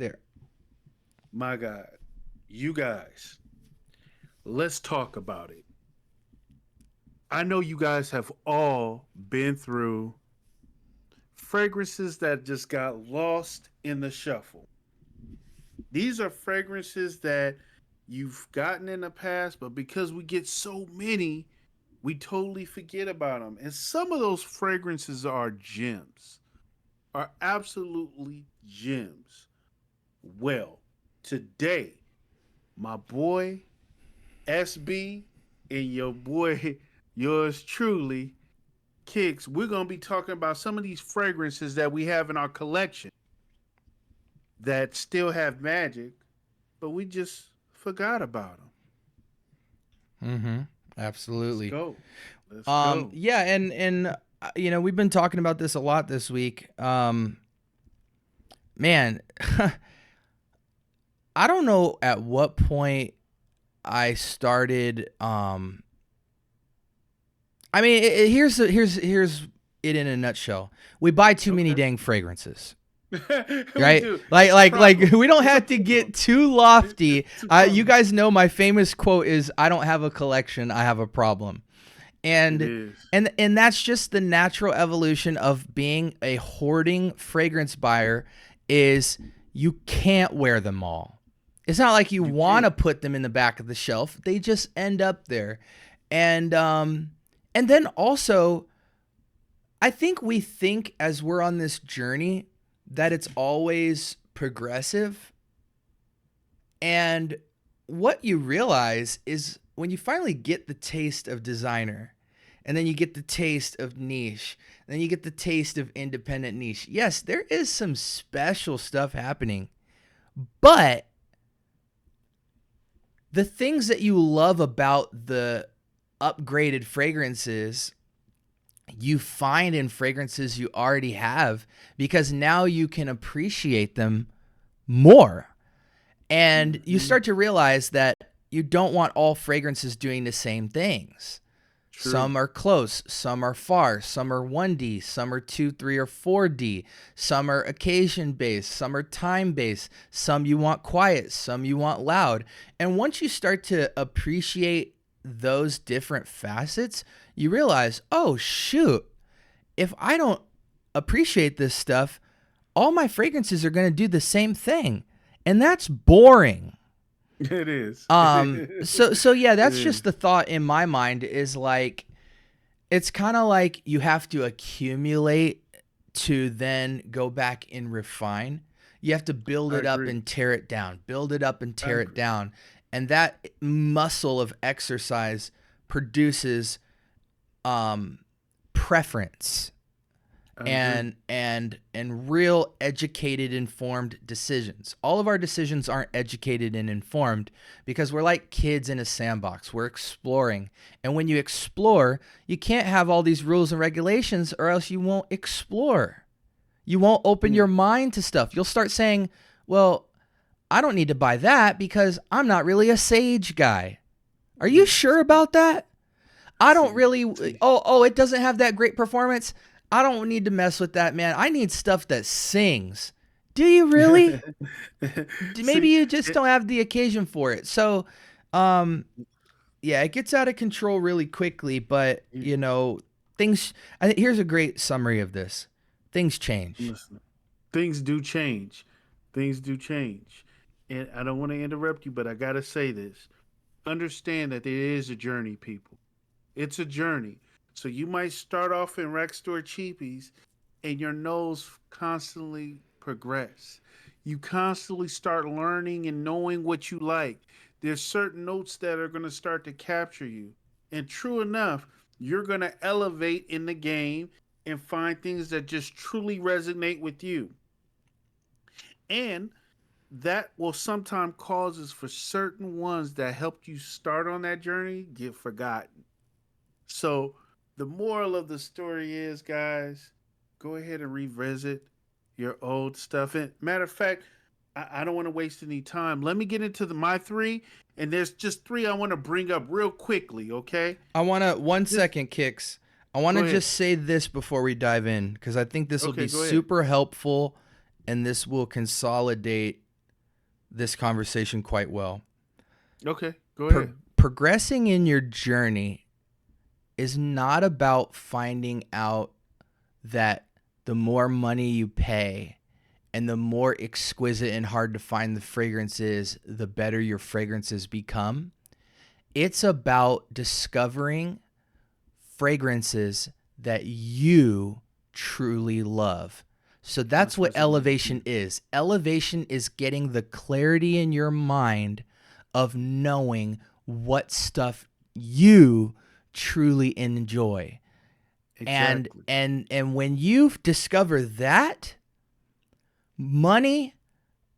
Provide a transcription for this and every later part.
There. My God, you guys, let's talk about it. I know you guys have all been through fragrances that just got lost in the shuffle. These are fragrances that you've gotten in the past, but because we get so many, we totally forget about them. And some of those fragrances are gems, are absolutely gems. Well, today, my boy SB and your boy, yours truly, Kicks, we're going to be talking about some of these fragrances that we have in our collection that still have magic, but we just forgot about them. Mm-hmm. Let's Absolutely. go. Let's go. Yeah, and we've been talking about this a lot this week. Man, I don't know at what point I started. I mean, here's it in a nutshell. We buy too many Okay. dang fragrances, We right? do. Like It's a like like problem. we don't It's a have to problem. get too It's lofty. a You problem. guys know my famous quote is, "I don't have a collection, I have a problem." It and is. and that's just the natural evolution of being a hoarding fragrance buyer. Is you can't wear them all. It's not like you You want to can't. put them in the back of the shelf, they just end up there. And then also, I think we think as we're on this journey that it's always progressive. And what you realize is when you finally get the taste of designer, and then you get the taste of niche, and then you get the taste of independent niche. Yes, there is some special stuff happening, but the things that you love about the upgraded fragrances you find in fragrances you already have, because now you can appreciate them more. And you Hmm. start to realize that you don't want all fragrances doing the same things. True. Some are close, some are far, some are 1D, some are 2, 3, or 4D, some are occasion based, some are time based, some you want quiet, some you want loud. And once you start to appreciate those different facets, you realize, oh, shoot, if I don't appreciate this stuff, all my fragrances are going to do the same thing. And that's boring. It is. So yeah, It that's just is. the thought in my mind, is like, it's kind of like you have to accumulate to then go back and refine. You have to build I it up agree. and tear it down, build it up and I tear it agree. down. And that muscle of exercise produces preference I agree. and real educated, informed decisions. All of our decisions aren't educated and informed because we're like kids in a sandbox. We're exploring. And when you explore, you can't have all these rules and regulations, or else you won't explore. You won't open Yeah. your mind to stuff. You'll start saying, "Well, I don't need to buy that because I'm not really a sage guy." Are you Mm. sure about that? I don't See, really. see. Oh, it doesn't have that great performance. I don't need to mess with that, man. I need stuff that sings. Do you really? Maybe See, you just it, don't have the occasion for it. So, um, yeah, it gets out of control really quickly. But it, things. Here's a great summary of this. Things change. listen, things do change. Things do change. And I don't want to interrupt you, but I got to say this. Understand that it is a journey, people. It's a journey. So you might start off in rec store cheapies and your nose constantly progress. You constantly start learning and knowing what you like. There's certain notes that are going to start to capture you. And true enough, you're going to elevate in the game and find things that just truly resonate with you. And that will sometimes causes for certain ones that helped you start on that journey get forgotten. So the moral of the story is, guys, go ahead and revisit your old stuff. And matter of fact, I don't want to waste any time. Let me get into my three, and there's just three I want to bring up real quickly. Okay, I want to one just second kicks. I want go to ahead. just say this before we dive in, because I think this will Okay, be go ahead. super helpful, and this will consolidate this conversation quite well. Okay, go ahead. Progressing in your journey is not about finding out that the more money you pay and the more exquisite and hard to find the fragrance is, the better your fragrances become. It's about discovering fragrances that you truly love. So that's That's what resonating. elevation is. Elevation is getting the clarity in your mind of knowing what stuff you truly enjoy. And Exactly. and when you discover that, money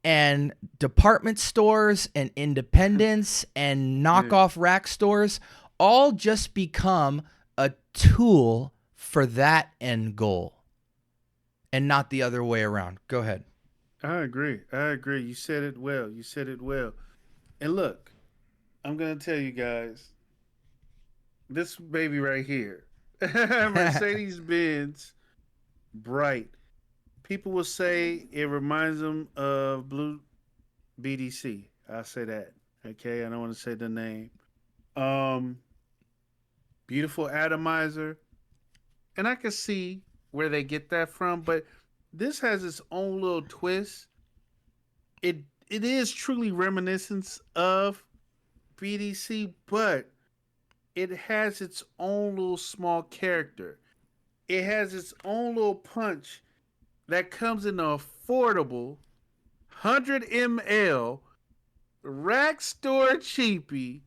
and department stores and independents and Yeah, knockoff rack stores all just become a tool for that end goal and not the other way around. Go ahead. I agree. I agree. You said it well. You said it well. And look, I'm gonna tell you guys, this baby right here, Mercedes Benz Bright. People will say it reminds them of Blue BDC. I'll say that. Okay, I don't want to say the name. Um, Beautiful atomizer, and I can see where they get that from, but this has its own little twist. It is truly reminiscent of BDC, but it has its own little small character. It has its own little punch that comes in an affordable 100 ml rack store cheapie.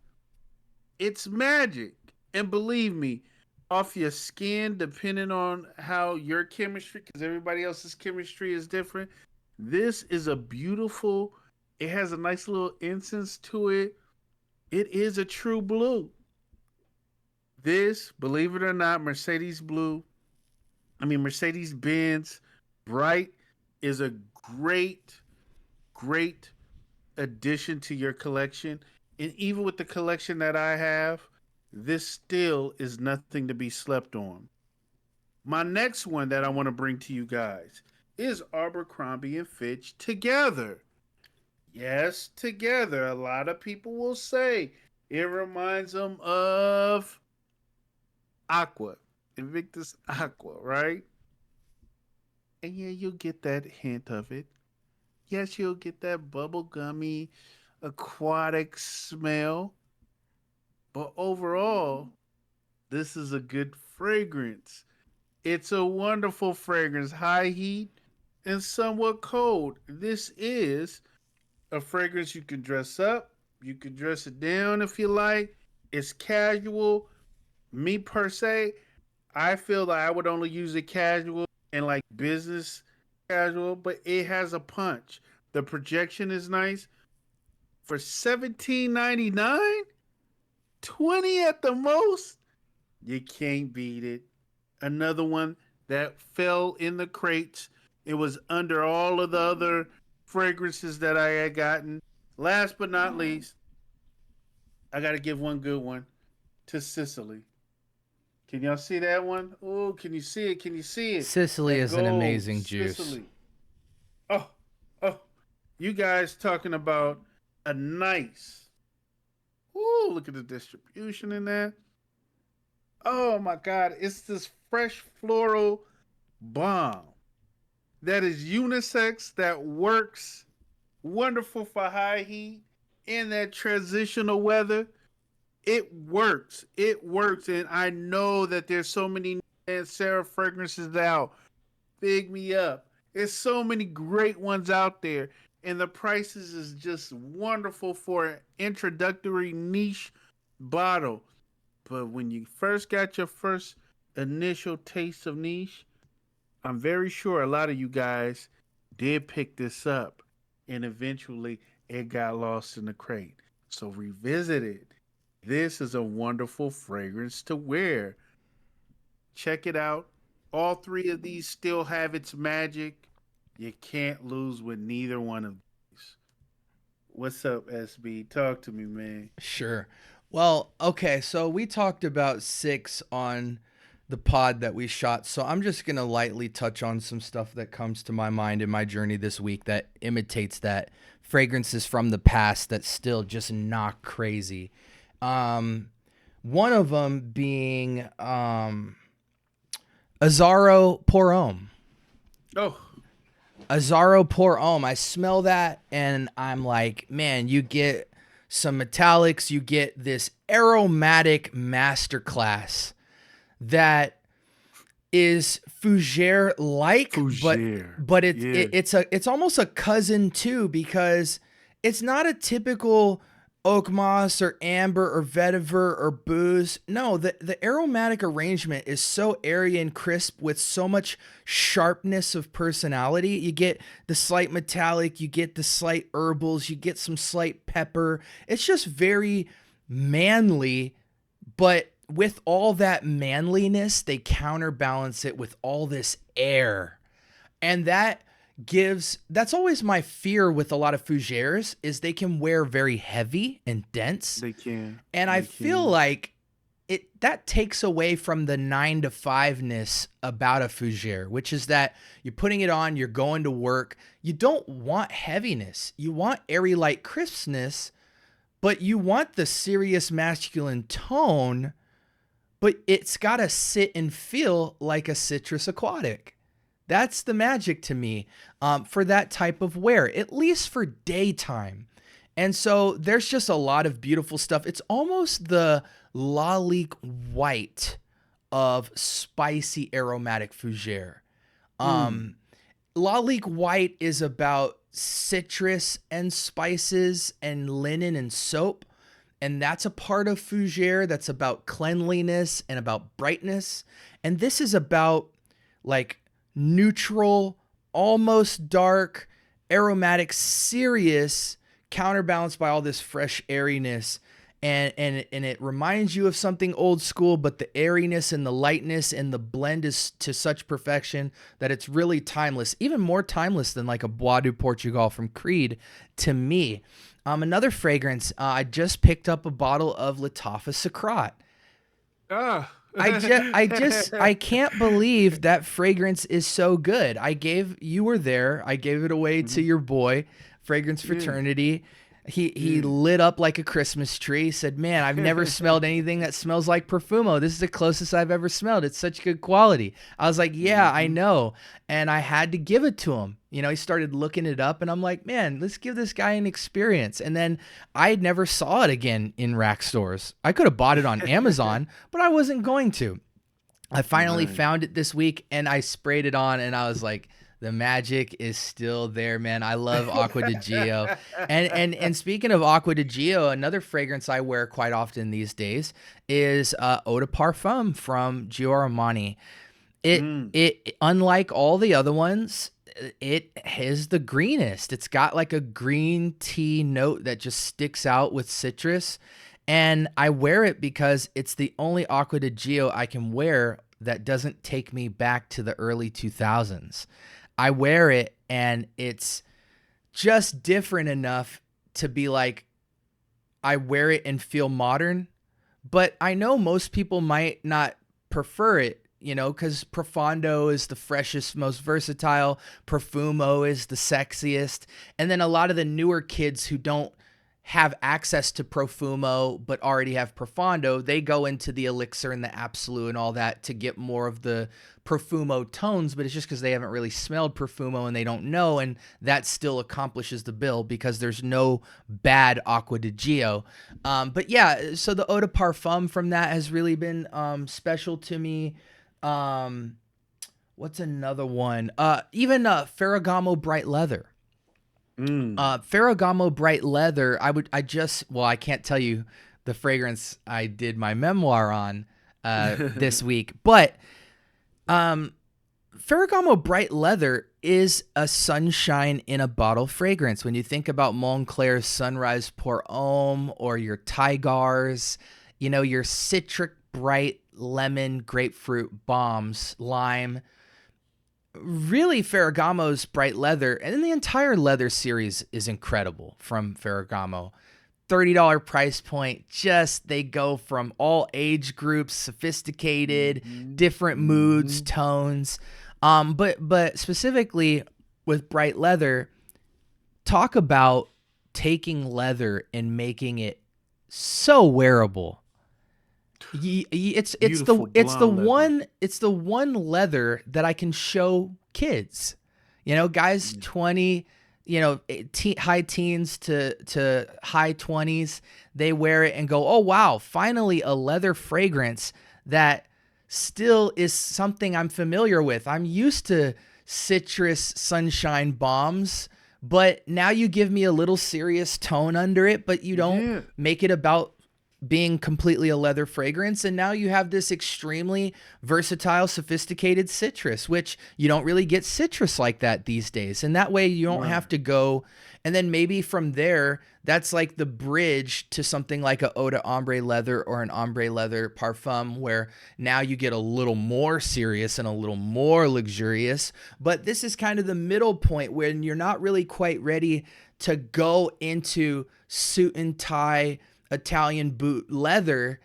It's magic. And believe me, off your skin, depending on how your chemistry, because everybody else's chemistry is different, this is a beautiful, it has a nice little incense to it. It is a true blue. This, believe it or not, Mercedes Benz Bright is a great, great addition to your collection. And even with the collection that I have, this still is nothing to be slept on. My next one that I want to bring to you guys is Abercrombie and Fitch Together. Yes, Together. A lot of people will say it reminds them of Aqua, Invictus Aqua, right? And yeah, you'll get that hint of it. Yes, you'll get that bubblegummy, aquatic smell. But overall, this is a good fragrance. It's a wonderful fragrance, high heat and somewhat cold. This is a fragrance you can dress up, you can dress it down if you like. It's casual. Me per se, I feel that I would only use it casual and like business casual, but it has a punch. The projection is nice. For 17.99, 20 at the most, you can't beat it. Another one that fell in the crates. It was under all of the other fragrances that I had gotten. Last but not least, I got to give one good one to Sicily. Can y'all see that one? Oh, can you see it? Can you see it? Sicily That is an gold amazing juice. Sicily. Oh, oh, you guys talking about a nice. Ooh, look at the distribution in that. Oh my God, it's this fresh floral bomb that is unisex, that works wonderful for high heat in that transitional weather. It works. It works. And I know that there's so many Sarah fragrances out. Big me up. There's so many great ones out there. And the prices is just wonderful for an introductory niche bottle. But when you first got your first initial taste of niche, I'm very sure a lot of you guys did pick this up and eventually it got lost in the crate. So revisit it. This is a wonderful fragrance to wear. Check it out. All three of these still have its magic. You can't lose with neither one of these. What's up, SB? Talk to me, man. Sure. Well, okay, so we talked about six on the pod that we shot. So I'm just going to lightly touch on some stuff that comes to my mind in my journey this week that imitates that fragrances from the past that still just knock crazy. One of them being Azaro Pour Homme. Oh, Azaro Pour Homme. I smell that and I'm like, man, you get some metallics, you get this aromatic masterclass that is fougere like, Fougere. but Yeah. it's almost a cousin too, because it's not a typical oak moss or amber or vetiver or booze. No, the aromatic arrangement is so airy and crisp with so much sharpness of personality. You get the slight metallic, you get the slight herbals, you get some slight pepper. It's just very manly, but with all that manliness, they counterbalance it with all this air. And that's always my fear with a lot of fougères, is they can wear very heavy and dense. They can. And I They feel can. like that takes away from the 9 to 5-ness about a fougere, which is that you're putting it on, you're going to work. You don't want heaviness. You want airy light crispness, but you want the serious masculine tone, but it's got to sit and feel like a citrus aquatic. That's the magic to me, for that type of wear, at least for daytime. And so there's just a lot of beautiful stuff. It's almost the Lalique White of spicy aromatic fougere. Lalique White is about citrus and spices and linen and soap. And that's a part of fougere that's about cleanliness and about brightness. And this is about like neutral, almost dark, aromatic, serious, counterbalanced by all this fresh airiness. And it reminds you of something old school, but the airiness and the lightness and the blend is to such perfection that it's really timeless, even more timeless than like a Bois de Portugal from Creed to me. Another fragrance, I just picked up a bottle of Latafa Sacrat. Ah. I can't believe that fragrance is so good. You were there. I gave it away to your boy, Fragrance Fraternity. He lit up like a Christmas tree. Said, "Man, I've never smelled anything that smells like Profumo. This is the closest I've ever smelled. It's such good quality." I was like, "Yeah, I know." And I had to give it to him. You know, he started looking it up and I'm like, "Man, let's give this guy an experience." And then I never saw it again in rack stores. I could have bought it on Amazon, but I wasn't going to. I finally found it this week and I sprayed it on and I was like, the magic is still there, man. I love Acqua di Gio. And speaking of Acqua di Gio, another fragrance I wear quite often these days is Eau de Parfum from Gio Armani. It unlike all the other ones, it is the greenest. It's got like a green tea note that just sticks out with citrus. And I wear it because it's the only Acqua di Gio I can wear that doesn't take me back to the early 2000s. I wear it and it's just different enough to be like, I wear it and feel modern, but I know most people might not prefer it, you know, because Profondo is the freshest, most versatile. Profumo is the sexiest. And then a lot of the newer kids who don't have access to Profumo but already have Profondo, they go into the Elixir and the Absolute and all that to get more of the Profumo tones, but it's just because they haven't really smelled Profumo and they don't know, and that still accomplishes the bill because there's no bad Acqua di Gio. But yeah, so the Eau de Parfum from that has really been special to me. What's another one? Even Ferragamo Bright Leather. Ferragamo Bright Leather, I can't tell you the fragrance I did my memoir on this week, but Ferragamo Bright Leather is a sunshine in a bottle fragrance. When you think about Montclair's Sunrise Pour Homme or your Tigars, you know, your citric, bright lemon, grapefruit bombs, lime, really Ferragamo's Bright Leather, and then the entire leather series is incredible from Ferragamo. $30 price point. Just they go from all age groups, sophisticated, different moods, tones. But specifically with Bright Leather, talk about taking leather and making it so wearable. Beautiful it's the blonde leather. one leather that I can show kids. Guys 20, high teens to high 20s, they wear it and go, "Oh wow, finally a leather fragrance that still is something I'm familiar with. I'm used to citrus sunshine bombs, but now you give me a little serious tone under it, but you don't Yeah. make it about being completely a leather fragrance. And now you have this extremely versatile, sophisticated citrus, which you don't really get citrus like that these days. And that way you don't Right. have to go. And then maybe from there, that's like the bridge to something like a eau de ombre leather or an ombre leather parfum, where now you get a little more serious and a little more luxurious. But this is kind of the middle point when you're not really quite ready to go into suit and tie Italian boot leather.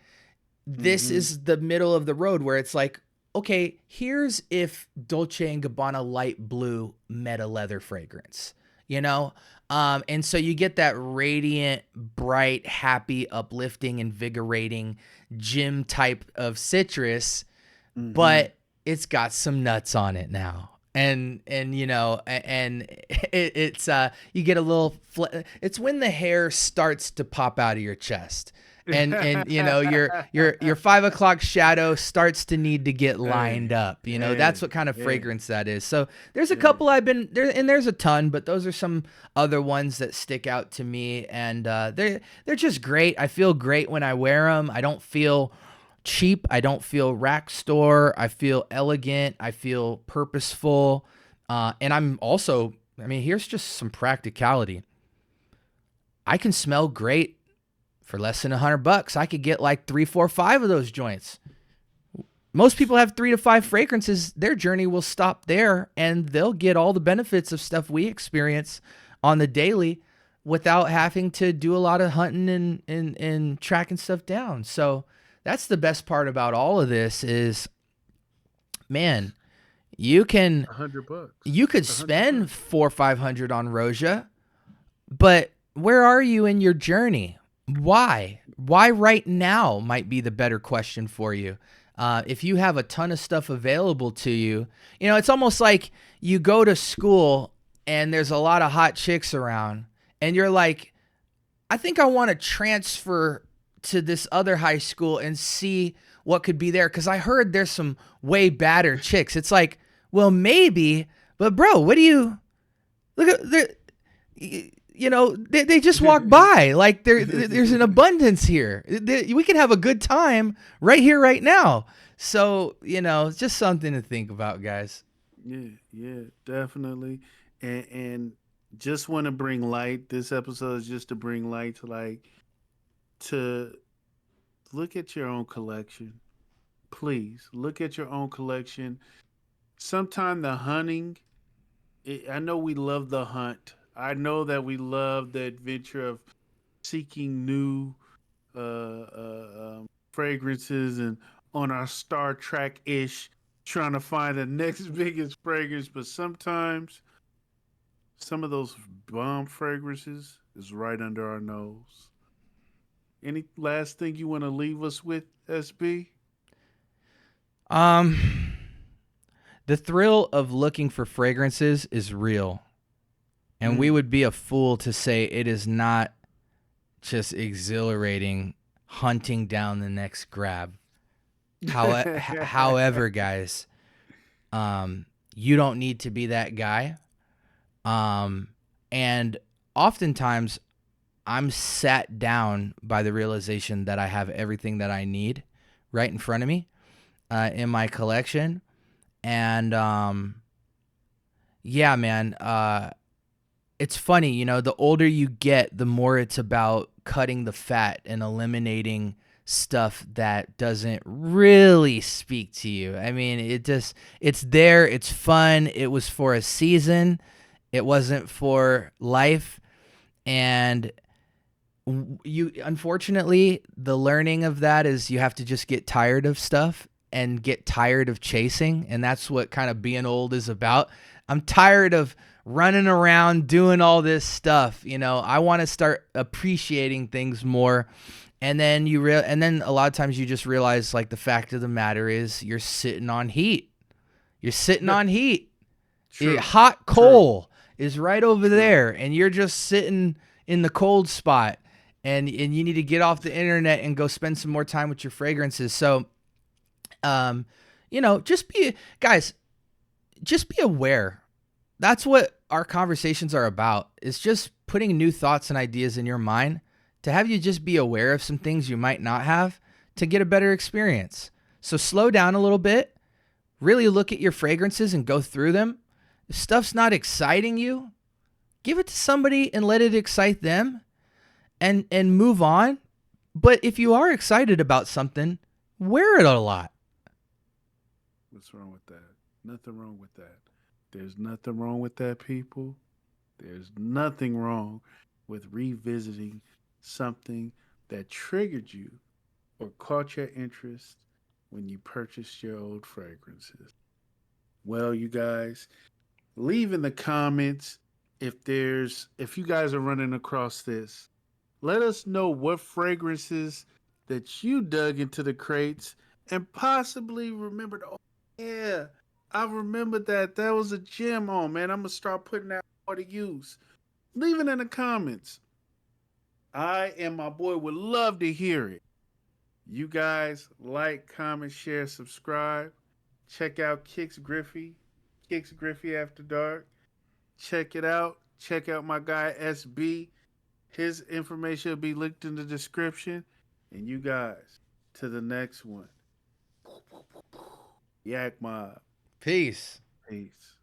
This Mm-hmm. is the middle of the road where it's like, okay, here's if Dolce and Gabbana light blue met a leather fragrance, you know? And so you get that radiant, bright, happy, uplifting, invigorating gym type of citrus, Mm-hmm. but it's got some nuts on it now. And it's you get a little it's when the hair starts to pop out of your chest, and your 5 o'clock shadow starts to need to get lined Hey, up. That's hey, what kind of hey, fragrance that is. So there's a hey. couple I've been there, and there's a ton, but those are some other ones that stick out to me, and they're just great. I feel great when I wear them. I don't feel cheap. I don't feel rack store. I feel elegant. I feel purposeful. And I'm also, here's just some practicality. I can smell great for less than $100. I could get like 3, 4, 5 of those joints. Most people have 3 to 5 fragrances. Their journey will stop there, and they'll get all the benefits of stuff we experience on the daily without having to do a lot of hunting and tracking stuff down. So that's the best part about all of this is, man, you can $100. you could spend $100. 400 or 500 on Roja, but where are you in your journey? Why right now might be the better question for you. If you have a ton of stuff available to you, it's almost like you go to school and there's a lot of hot chicks around, and you're like, I think I want to transfer to this other high school and see what could be there, because I heard there's some way badder chicks. It's like, well, maybe, but bro, what do you look at? They just walk by. Like there's an abundance here. We can have a good time right here, right now. So it's just something to think about, guys. Yeah, yeah, definitely. And just want to bring light. This episode is just to bring light to to look at your own collection. Please look at your own collection. Sometime the hunting, I know we love the hunt. I know that we love the adventure of seeking new fragrances and on our Star Trek ish, trying to find the next biggest fragrance. But sometimes some of those bomb fragrances is right under our nose. Any last thing you want to leave us with, SB? Um, the thrill of looking for fragrances is real, and we Mm. would be a fool to say it is not just exhilarating hunting down the next grab. However, guys, you don't need to be that guy. And oftentimes I'm sat down by the realization that I have everything that I need right in front of me, in my collection. And, yeah, man, it's funny, the older you get, the more it's about cutting the fat and eliminating stuff that doesn't really speak to you. It's there, it's fun. It was for a season. It wasn't for life. And unfortunately, the learning of that is you have to just get tired of stuff and get tired of chasing. And that's what kind of being old is about. I'm tired of running around doing all this stuff. I want to start appreciating things more. And then and then a lot of times you just realize, like, the fact of the matter is you're sitting on heat. You're sitting on heat. True. Hot True. coal is right over True. there, and you're just sitting in the cold spot. And you need to get off the internet and go spend some more time with your fragrances. So, um, just be guys, just be aware. That's what our conversations are about. It's just putting new thoughts and ideas in your mind to have you just be aware of some things you might not have to get a better experience. So slow down a little bit, really look at your fragrances and go through them. If stuff's not exciting you, give it to somebody and let it excite them, and move on. But if you are excited about something, wear it a lot. What's wrong with that? Nothing wrong with that. There's nothing wrong with that, people. There's nothing wrong with revisiting something that triggered you or caught your interest when you purchased your old fragrances. Well, you guys, leave in the comments if you guys are running across this. Let us know what fragrances that you dug into the crates and possibly remembered. Oh, yeah, I remember that. That was a gem. Oh, man, I'm going to start putting that more to use. Leave it in the comments. I and my boy would love to hear it. You guys like, comment, share, subscribe. Check out Kicks Griffey After Dark. Check it out. Check out my guy SB. His information will be linked in the description. And you guys, to the next one. Yak Mob. Peace. Peace.